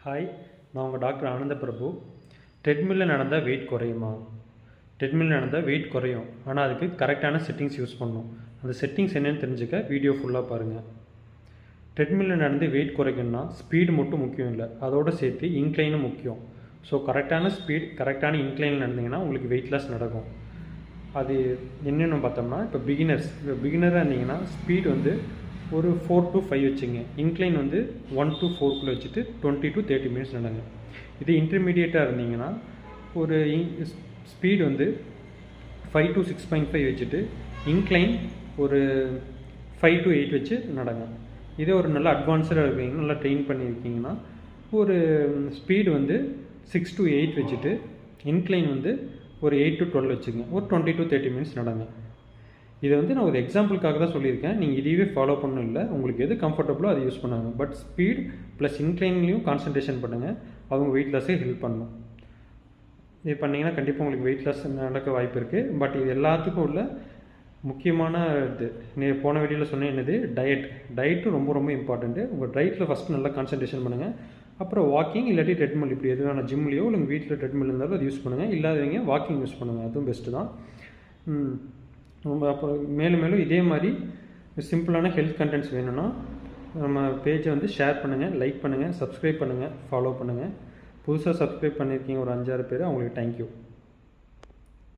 Hi, நான் உங்கள் doctor ஆனந்த பிரபு. ட்ரெட்மில்லில் நடந்தால் வெயிட் குறையுமா? ட்ரெட்மில்லில் நடந்தால் வெயிட் குறையும், ஆனால் அதுக்கு கரெக்டான செட்டிங்ஸ் யூஸ் பண்ணணும். அந்த செட்டிங்ஸ் என்னென்னு தெரிஞ்சுக்க வீடியோ ஃபுல்லாக பாருங்கள். ட்ரெட்மில்லில் நடந்து வெயிட் குறைக்கணும்னா ஸ்பீடு மட்டும் முக்கியம் இல்லை, அதோடு சேர்த்து இன்க்ளைனும் முக்கியம். ஸோ கரெக்டான ஸ்பீட், கரெக்டான இன்க்ளைனில் நடந்தீங்கன்னா உங்களுக்கு வெயிட் லாஸ் நடக்கும். அது என்னென்னு பார்த்தோம்னா, இப்போ பிகினராக இருந்தீங்கன்னா ஸ்பீட் வந்து ஒரு 4 to 5 வச்சுங்க. இன்க்ளைன் வந்து 1 to 4 வச்சுட்டு 20 to 30 மினிட்ஸ் நடங்க. இது இன்டர்மீடியேட்டாக இருந்தீங்கன்னா ஒரு ஸ்பீட் வந்து 5 to 6.5 வச்சுட்டு இன்க்ளைன் ஒரு 5 to 8 வச்சு நடங்க. இதே ஒரு நல்ல அட்வான்ஸ்டாக இருக்கீங்க, நல்லா ட்ரெயின் பண்ணியிருக்கீங்கன்னா ஒரு ஸ்பீடு வந்து 6 to 8 வச்சுட்டு இன்க்ளைன் வந்து ஒரு 8 to 12 வச்சுங்க. ஒரு 20 to 30 மினிட்ஸ் நடங்க. இதை வந்து நான் ஒரு எக்ஸாம்பிளுக்காக தான் சொல்லியிருக்கேன். நீங்கள் இதையே ஃபாலோ பண்ணணும் இல்லை, உங்களுக்கு எது கம்ஃபர்டபுளோ அதை யூஸ் பண்ணுவாங்க. பட் ஸ்பீட் ப்ளஸ் இன்க்ளைன்லையும் கான்சன்ட்ரேஷன் பண்ணுங்கள், அவங்க வெயிட் லாஸே ஹெல்ப் பண்ணணும். இது பண்ணிங்கன்னா கண்டிப்பாக உங்களுக்கு வெயிட் லாஸ் நடக்க வாய்ப்பு இருக்குது. பட் இது எல்லாத்துக்கும் உள்ள முக்கியமான இது போன வீடியோவில் சொன்னேன், என்னது டயட்டும் ரொம்ப ரொம்ப இம்பார்ட்டண்ட்டு. உங்கள் டயட்டில் ஃபஸ்ட்டு நல்லா கான்சன்ட்ரேஷன் பண்ணுங்கள். அப்புறம் வாக்கிங் இல்லாட்டி ட்ரெட்மில், இப்படி எதுவான ஜிம்லேயோ இல்லை உங்கள் வீட்டில் ட்ரெட்மில் இருந்தாலும் அது யூஸ் பண்ணுங்கள். இல்லாதவங்க வாக்கிங் யூஸ் பண்ணுங்கள், அதுவும் பெஸ்ட்டு தான். ரொம்ப அப்புறம் மேலும் இதே மாதிரி சிம்பிளான ஹெல்த் கண்டென்ட்ஸ் வேணும்னா நம்ம பேஜை வந்து ஷேர் பண்ணுங்கள், லைக் பண்ணுங்கள், சப்ஸ்கிரைப் பண்ணுங்கள், ஃபாலோ பண்ணுங்கள். புதுசாக சப்ஸ்கிரைப் பண்ணியிருக்கீங்க ஒரு 5-6 பேர், அவங்களுக்கு தேங்க்யூ.